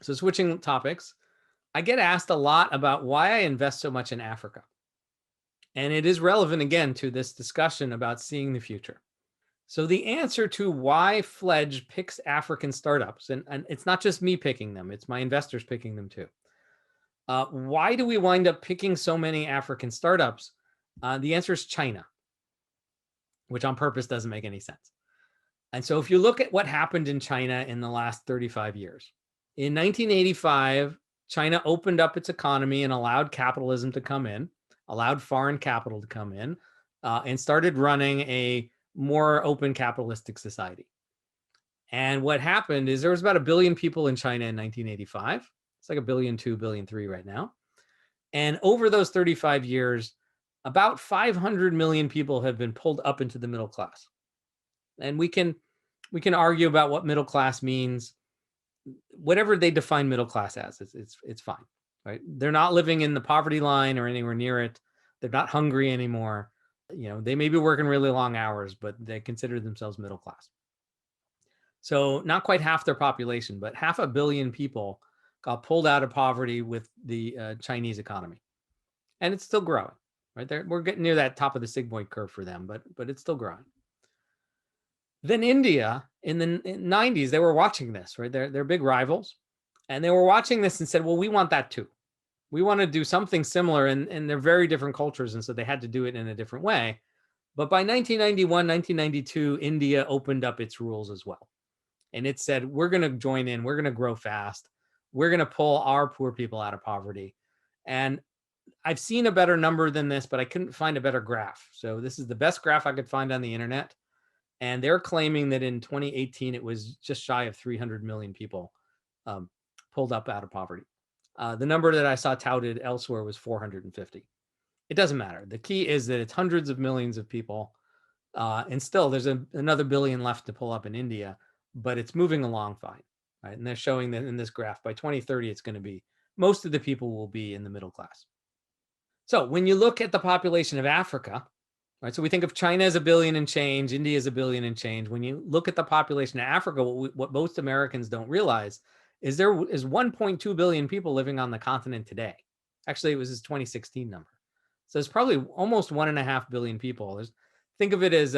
So switching topics, I get asked a lot about why I invest so much in Africa. And it is relevant again to this discussion about seeing the future. So the answer to why Fledge picks African startups, and it's not just me picking them, it's my investors picking them too. Why do we wind up picking so many African startups? The answer is China, which on purpose doesn't make any sense. And so if you look at what happened in China in the last 35 years, in 1985, China opened up its economy and allowed capitalism to come in, allowed foreign capital to come in, and started running a more open capitalistic society. And what happened is there was about 1 billion people in China in 1985. It's like 1 billion, 2 billion, 3 right now. And over those 35 years, about 500 million people have been pulled up into the middle class. And we can argue about what middle class means. Whatever they define middle class as, it's fine, right? They're not living in the poverty line or anywhere near it. They're not hungry anymore. They may be working really long hours, but they consider themselves middle class. So not quite half their population, but 500 million people got pulled out of poverty with the Chinese economy, and it's still growing. Right there, we're getting near that top of the sigmoid curve for them, but it's still growing. Then India in the 90s, they were watching this, right? They're big rivals, and they were watching this and said, well, we want that too. We want to do something similar, and they're very different cultures, and so they had to do it in a different way. But by 1991, 1992, India opened up its rules as well. And it said, we're going to join in, we're going to grow fast, we're going to pull our poor people out of poverty. And I've seen a better number than this, but I couldn't find a better graph. So this is the best graph I could find on the internet. And they're claiming that in 2018, it was just shy of 300 million people pulled up out of poverty. The number that I saw touted elsewhere was 450. It doesn't matter. The key is that it's hundreds of millions of people. And still, there's another billion left to pull up in India, but it's moving along fine. Right? And they're showing that in this graph, by 2030, it's going to be, most of the people will be in the middle class. So when you look at the population of Africa, right? So we think of China as 1 billion and change, India is 1 billion and change. When you look at the population of Africa, what most Americans don't realize is there is 1.2 billion people living on the continent today. Actually, it was his 2016 number. So it's probably almost 1.5 billion people. Think of it as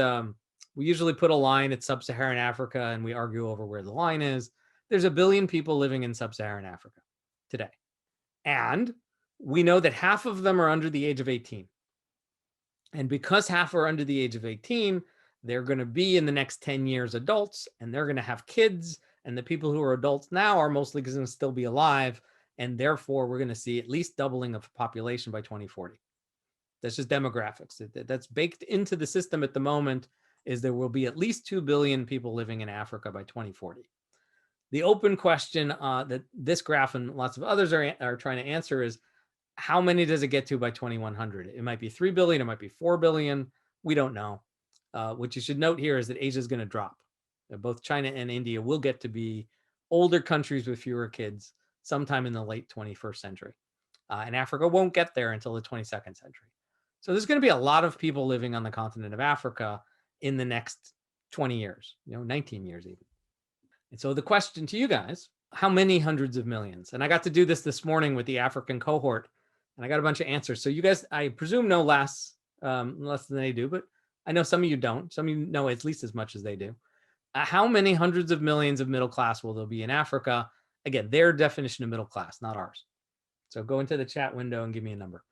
we usually put a line at sub-Saharan Africa and we argue over where the line is. There's 1 billion people living in sub-Saharan Africa today. And we know that half of them are under the age of 18. And because half are under the age of 18, they're going to be in the next 10 years adults, and they're going to have kids. And the people who are adults now are mostly going to still be alive. And therefore, we're going to see at least doubling of population by 2040. That's just demographics. That's baked into the system at the moment, is there will be at least 2 billion people living in Africa by 2040. The open question that this graph and lots of others are trying to answer is, how many does it get to by 2100? It might be 3 billion, it might be 4 billion. We don't know. What you should note here is that Asia is going to drop. Both China and India will get to be older countries with fewer kids sometime in the late 21st century. And Africa won't get there until the 22nd century. So there's going to be a lot of people living on the continent of Africa in the next 20 years, 19 years even. And so the question to you guys, how many hundreds of millions? And I got to do this morning with the African cohort, and I got a bunch of answers. So you guys, I presume, know less than they do, but I know some of you don't. Some of you know at least as much as they do. How many hundreds of millions of middle class will there be in Africa? Again, their definition of middle class, not ours. So go into the chat window and give me a number.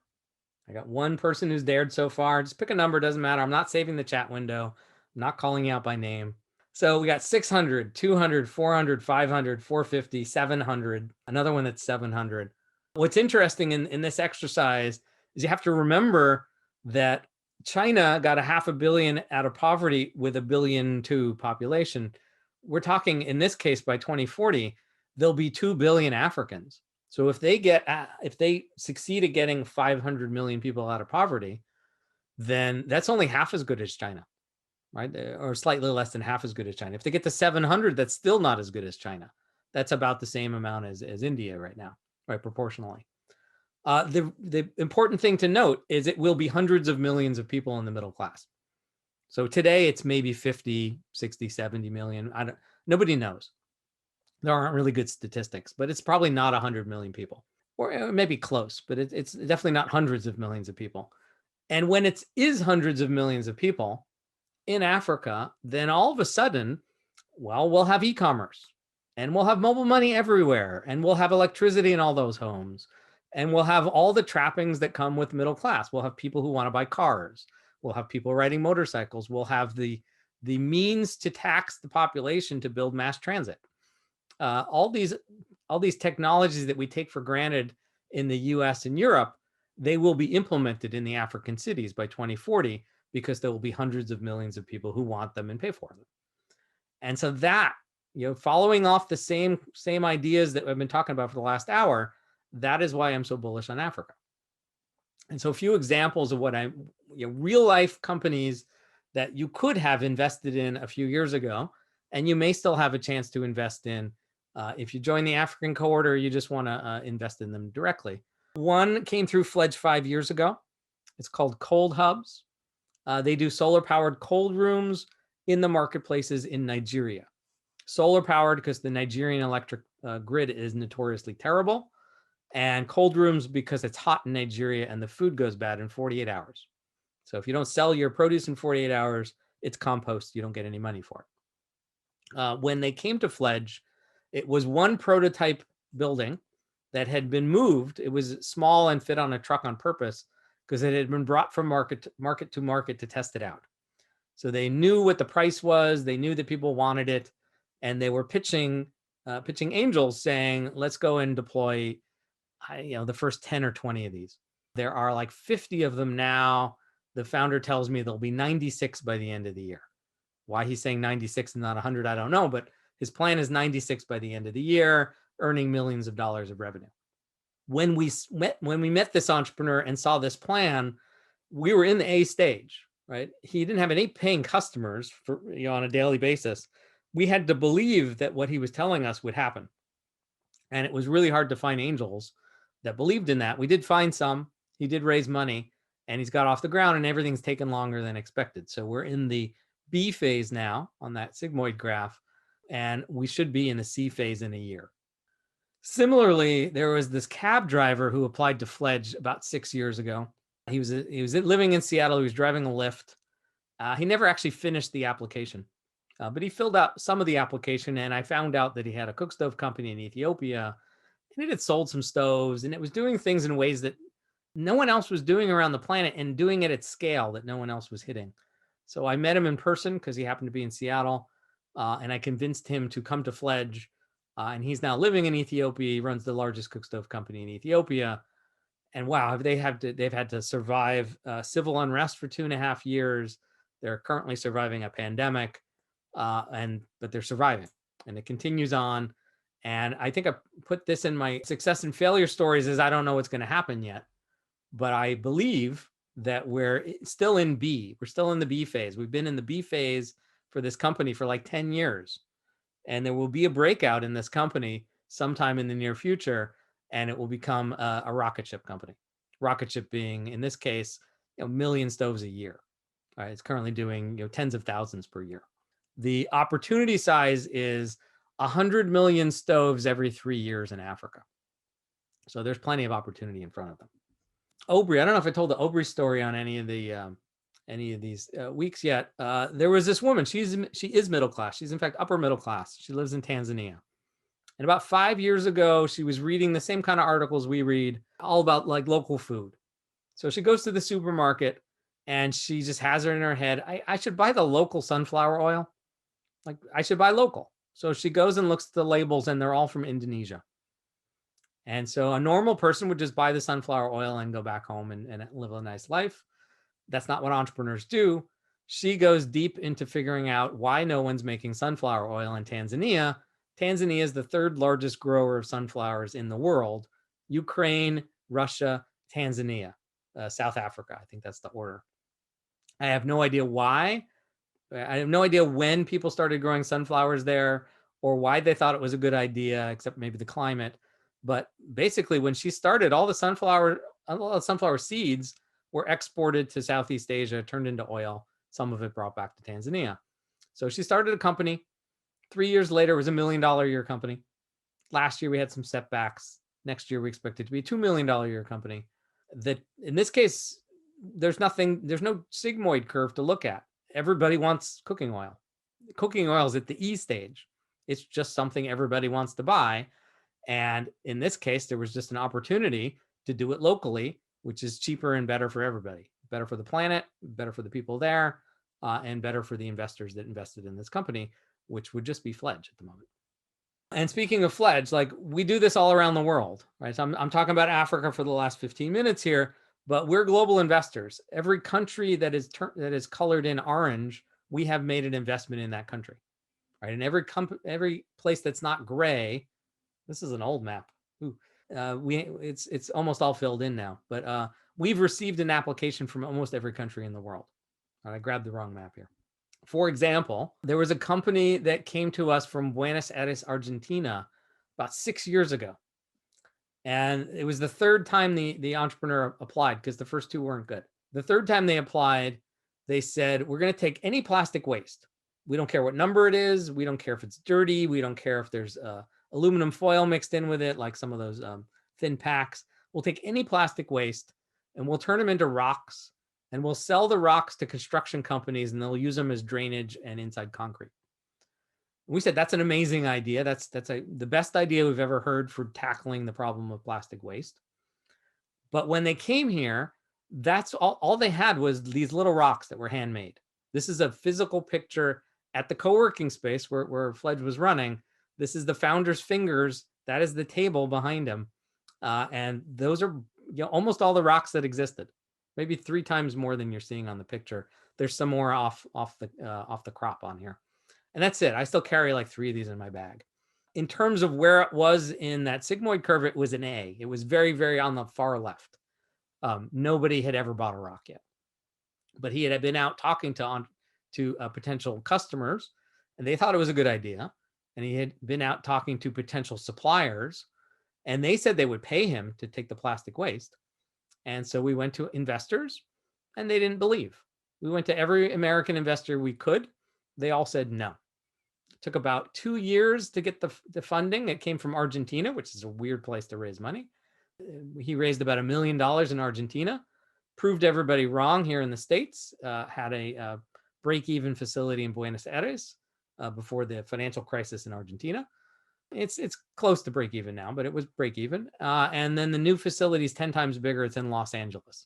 I got one person who's dared so far. Just pick a number, doesn't matter. I'm not saving the chat window. I'm not calling you out by name. So we got 600, 200, 400, 500, 450, 700, another one that's 700. What's interesting in this exercise is you have to remember that China got 500 million out of poverty with 1 billion to population. We're talking, in this case, by 2040, there'll be 2 billion Africans. So if they succeed at getting 500 million people out of poverty, then that's only half as good as China, right? Or slightly less than half as good as China. If they get to 700, that's still not as good as China. That's about the same amount as India right now, right, proportionally. The important thing to note is it will be hundreds of millions of people in the middle class. So today it's maybe 50, 60, 70 million. Nobody knows. There aren't really good statistics, but it's probably not 100 million people, or maybe close, but it's definitely not hundreds of millions of people. And when it is hundreds of millions of people in Africa, then all of a sudden, well, we'll have e-commerce and we'll have mobile money everywhere and we'll have electricity in all those homes and we'll have all the trappings that come with middle class. We'll have people who want to buy cars. We'll have people riding motorcycles. We'll have the means to tax the population to build mass transit. All these technologies that we take for granted in the US and Europe, they will be implemented in the African cities by 2040 because there will be hundreds of millions of people who want them and pay for them. And so that, following off the same ideas that I've been talking about for the last hour, that is why I'm so bullish on Africa. And so a few examples of what real life companies that you could have invested in a few years ago, and you may still have a chance to invest in if you join the African cohort or you just want to invest in them directly. One came through Fledge 5 years ago. It's called Cold Hubs. They do solar powered cold rooms in the marketplaces in Nigeria. Solar powered because the Nigerian electric grid is notoriously terrible, and cold rooms because it's hot in Nigeria and the food goes bad in 48 hours. So if you don't sell your produce in 48 hours, it's compost. You don't get any money for it. When they came to Fledge, it was one prototype building that had been moved. It was small and fit on a truck on purpose because it had been brought from market to market to test it out. So they knew what the price was. They knew that people wanted it, and they were pitching angels saying, let's go and deploy the first 10 or 20 of these. There are like 50 of them now. The founder tells me there'll be 96 by the end of the year. Why he's saying 96 and not 100, I don't know, but his plan is 96 by the end of the year, earning millions of dollars of revenue. When we met this entrepreneur and saw this plan, we were in the A stage, right? He didn't have any paying customers for on a daily basis. We had to believe that what he was telling us would happen. And it was really hard to find angels that believed in that. We did find some. He did raise money, and he's got off the ground, and everything's taken longer than expected. So we're in the B phase now on that sigmoid graph, and we should be in the C phase in a year. Similarly, there was this cab driver who applied to Fledge about 6 years ago. He was living in Seattle. He was driving a Lyft. He never actually finished the application, but he filled out some of the application, and I found out that he had a cook stove company in Ethiopia, and it had sold some stoves, and it was doing things in ways that no one else was doing around the planet and doing it at scale that no one else was hitting. So I met him in person because he happened to be in Seattle, and I convinced him to come to Fledge, and he's now living in Ethiopia. He runs the largest cook stove company in Ethiopia. And wow, they've had to survive civil unrest for 2.5 years. They're currently surviving a pandemic, but they're surviving, and it continues on. And I think I put this in my success and failure stories as I don't know what's going to happen yet, but I believe that we're still in B. We're still in the B phase. We've been in the B phase for this company for like 10 years. And there will be a breakout in this company sometime in the near future, and it will become a rocket ship company. Rocket ship being, in this case, a million stoves a year. All right, it's currently doing tens of thousands per year. The opportunity size is 100 million stoves every 3 years in Africa. So there's plenty of opportunity in front of them. Aubrey, I don't know if I told the Aubrey story on any of these weeks yet. There was this woman. She is middle class. She's in fact upper middle class. She lives in Tanzania. And about 5 years ago, she was reading the same kind of articles we read, all about like local food. So she goes to the supermarket and she just has it in her head, I should buy the local sunflower oil. Like I should buy local. So she goes and looks at the labels, and they're all from Indonesia. And so a normal person would just buy the sunflower oil and go back home and live a nice life. That's not what entrepreneurs do. She goes deep into figuring out why no one's making sunflower oil in Tanzania. Tanzania is the third largest grower of sunflowers in the world. Ukraine, Russia, Tanzania, South Africa. I think that's the order. I have no idea why. I have no idea when people started growing sunflowers there or why they thought it was a good idea, except maybe the climate. But basically, when she started, all the sunflower seeds were exported to Southeast Asia, turned into oil. Some of it brought back to Tanzania. So she started a company. 3 years later, it was $1 million a year company. Last year we had some setbacks. Next year we expect it to be a $2 million a year company. That in this case, there's no sigmoid curve to look at. Everybody wants cooking oil. Cooking oil is at the E stage. It's just something everybody wants to buy. And in this case, there was just an opportunity to do it locally, which is cheaper and better for everybody. Better for the planet, better for the people there, and better for the investors that invested in this company, which would just be Fledge at the moment. And speaking of Fledge, like we do this all around the world, right? So I'm talking about Africa for the last 15 minutes here, but we're global investors. Every country that is colored in orange, we have made an investment in that country, right? And every place that's not gray, this is an old map. Ooh, it's almost all filled in now, but we've received an application from almost every country in the world. I grabbed the wrong map here. For example, there was a company that came to us from Buenos Aires, Argentina, about 6 years ago. And it was the third time the entrepreneur applied because the first two weren't good. The third time they applied, they said, we're going to take any plastic waste. We don't care what number it is. We don't care if it's dirty. We don't care if there's aluminum foil mixed in with it, like some of those thin packs. We'll take any plastic waste and we'll turn them into rocks. And we'll sell the rocks to construction companies and they'll use them as drainage and inside concrete. We said, that's an amazing idea. That's the best idea we've ever heard for tackling the problem of plastic waste. But when they came here, that's all they had was these little rocks that were handmade. This is a physical picture at the co-working space where Fledge was running. This is the founder's fingers. That is the table behind him. And those are almost all the rocks that existed. Maybe 3 times more than you're seeing on the picture. There's some more off the crop on here. And that's it. I still carry like 3 of these in my bag. In terms of where it was in that sigmoid curve, it was an A. It was very, very on the far left. Nobody had ever bought a rock yet. But he had been out talking to potential customers, and they thought it was a good idea. And he had been out talking to potential suppliers, and they said they would pay him to take the plastic waste. And so we went to investors and they didn't believe. We went to every American investor we could. They all said no. It took about 2 years to get the funding. It came from Argentina, which is a weird place to raise money. He raised about $1 million in Argentina, proved everybody wrong here in the States, had a break-even facility in Buenos Aires before the financial crisis in Argentina. It's close to break even now, but it was break even. And then the new facility is 10 times bigger. It's in Los Angeles.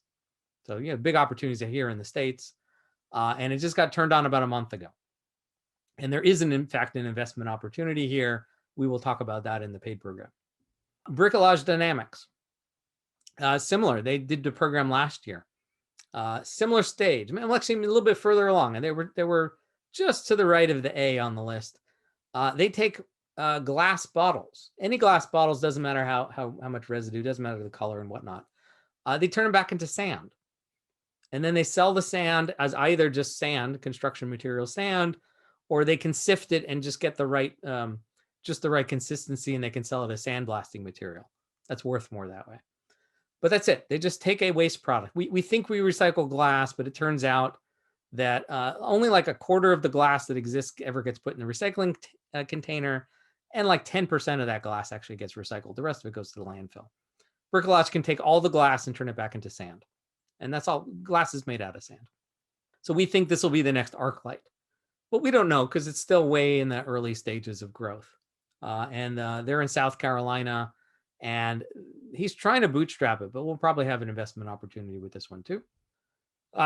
So, big opportunities here in the States. And it just got turned on about a month ago. And there is, in fact, an investment opportunity here. We will talk about that in the paid program. Bricolage Dynamics. Similar. They did the program last year. Similar stage. I'm actually a little bit further along. And they were just to the right of the A on the list. They take glass bottles. Any glass bottles, doesn't matter how much residue, doesn't matter the color and whatnot. They turn them back into sand. And then they sell the sand as either just sand, construction material sand, or they can sift it and just get the right consistency, and they can sell it as sandblasting material. That's worth more that way. But that's it. They just take a waste product. We think we recycle glass, but it turns out that only like a quarter of the glass that exists ever gets put in the recycling container, and like 10% of that glass actually gets recycled. The rest of it goes to the landfill. Bricolage can take all the glass and turn it back into sand. And that's all. Glass is made out of sand. So we think this will be the next ArcLight. But we don't know because it's still way in the early stages of growth. And they're in South Carolina, and he's trying to bootstrap it, but we'll probably have an investment opportunity with this one too.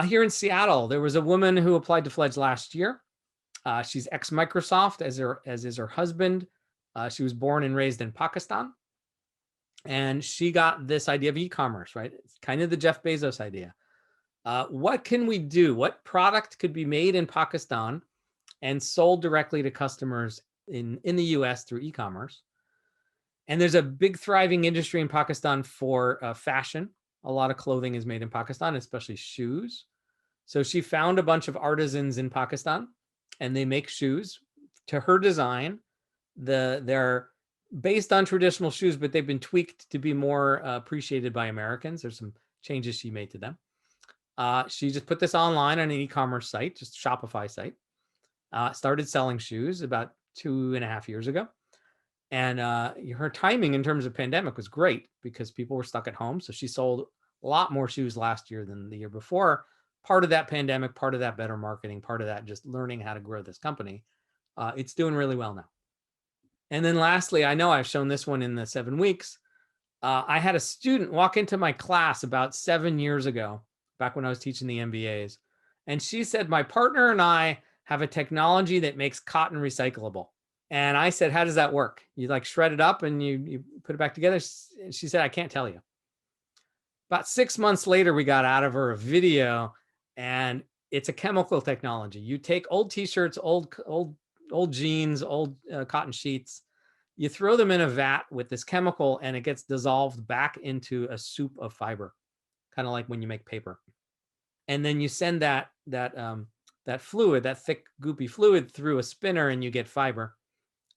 Here in Seattle, there was a woman who applied to Fledge last year. She's ex-Microsoft, as is her husband. She was born and raised in Pakistan. And she got this idea of e-commerce, right? It's kind of the Jeff Bezos idea. What can we do? What product could be made in Pakistan and sold directly to customers in the US through e-commerce? And there's a big thriving industry in Pakistan for fashion. A lot of clothing is made in Pakistan, especially shoes. So she found a bunch of artisans in Pakistan, and they make shoes to her design. They're based on traditional shoes, but they've been tweaked to be more appreciated by Americans. There's some changes she made to them. She just put this online on an e-commerce site, just a Shopify site. Started selling shoes about 2.5 years ago. And her timing in terms of pandemic was great because people were stuck at home. So she sold a lot more shoes last year than the year before. Part of that pandemic, part of that better marketing, part of that just learning how to grow this company. It's doing really well now. And then lastly, I know I've shown this one in the 7 weeks. I had a student walk into my class about 7 years ago, back when I was teaching the MBAs. And she said, my partner and I have a technology that makes cotton recyclable. And I said, how does that work? You like shred it up and you put it back together? She said, I can't tell you. About 6 months later, we got out of her a video, and it's a chemical technology. You take old t-shirts, old jeans, old cotton sheets, you throw them in a vat with this chemical, and it gets dissolved back into a soup of fiber, kind of like when you make paper. And then you send that fluid, that thick goopy fluid, through a spinner, and you get fiber.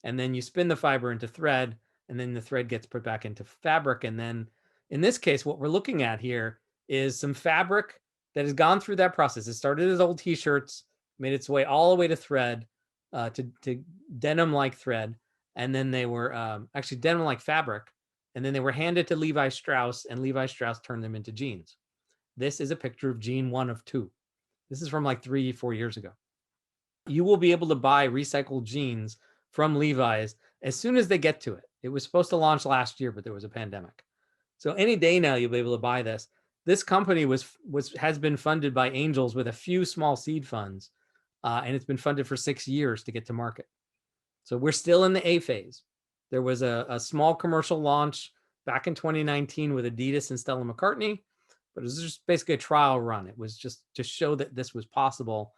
And then you spin the fiber into thread, and then the thread gets put back into fabric. And then in this case, what we're looking at here is some fabric that has gone through that process. It started as old t-shirts, made its way all the way to thread, to denim-like thread. And then they were actually denim-like fabric. And then they were handed to Levi Strauss, and Levi Strauss turned them into jeans. This is a picture of jean 1 of 2. This is from like 3-4 years ago. You will be able to buy recycled jeans from Levi's as soon as they get to it. It was supposed to launch last year, but there was a pandemic. So any day now, you'll be able to buy this. This company has been funded by angels with a few small seed funds, and it's been funded for 6 years to get to market. So we're still in the A phase. There was a small commercial launch back in 2019 with Adidas and Stella McCartney, but it was just basically a trial run. It was just to show that this was possible.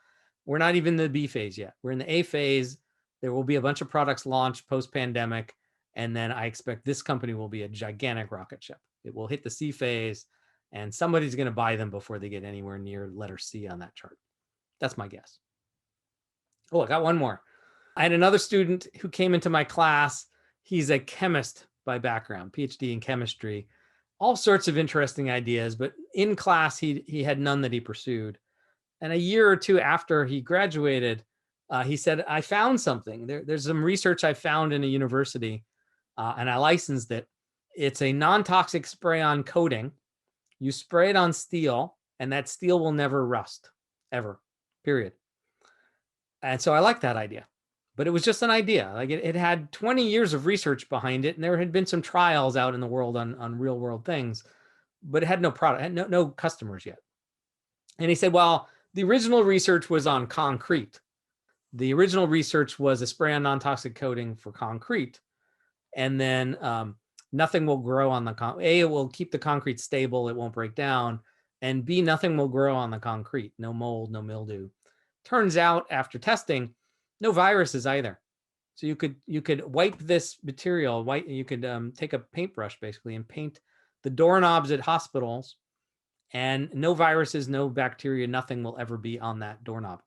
We're not even in the B phase yet. We're in the A phase. There will be a bunch of products launched post-pandemic, and then I expect this company will be a gigantic rocket ship. It will hit the C phase, and somebody's going to buy them before they get anywhere near letter C on that chart. That's my guess. Oh, I got one more. I had another student who came into my class. He's a chemist by background, PhD in chemistry, all sorts of interesting ideas, but in class, he had none that he pursued. And a year or two after he graduated, he said, I found something. There's some research I found in a university, and I licensed it. It's a non-toxic spray-on coating. You spray it on steel, and that steel will never rust, ever, period. And so I like that idea. But it was just an idea. Like it had 20 years of research behind it, and there had been some trials out in the world on real world things, but it had no product, had no customers yet. And he said, well, the original research was on concrete. The original research was a spray on non-toxic coating for concrete. And then nothing will grow on the concrete. A, it will keep the concrete stable. It won't break down. And B, nothing will grow on the concrete. No mold, no mildew. Turns out after testing, no viruses either. So you could wipe this material, you could take a paintbrush basically and paint the doorknobs at hospitals, and no viruses, no bacteria, nothing will ever be on that doorknob.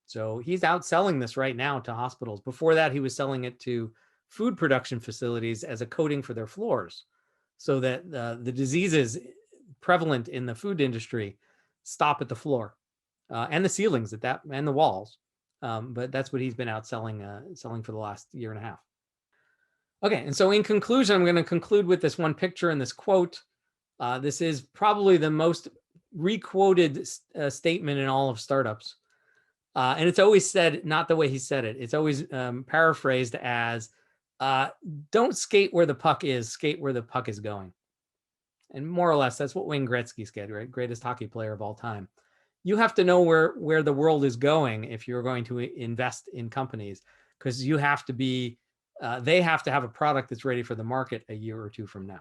So he's out selling this right now to hospitals. Before that, he was selling it to food production facilities as a coating for their floors, so that the diseases prevalent in the food industry stop at the floor and the ceilings and the walls. But that's what he's been out selling for the last year and a half. Okay, and so in conclusion, I'm going to conclude with this one picture and this quote. This is probably the most requoted statement in all of startups. And it's always said, not the way he said it. It's always paraphrased as, don't skate where the puck is, skate where the puck is going. And more or less, that's what Wayne Gretzky said, right? Greatest hockey player of all time. You have to know where the world is going if you're going to invest in companies, because you have to be, they have to have a product that's ready for the market a year or two from now.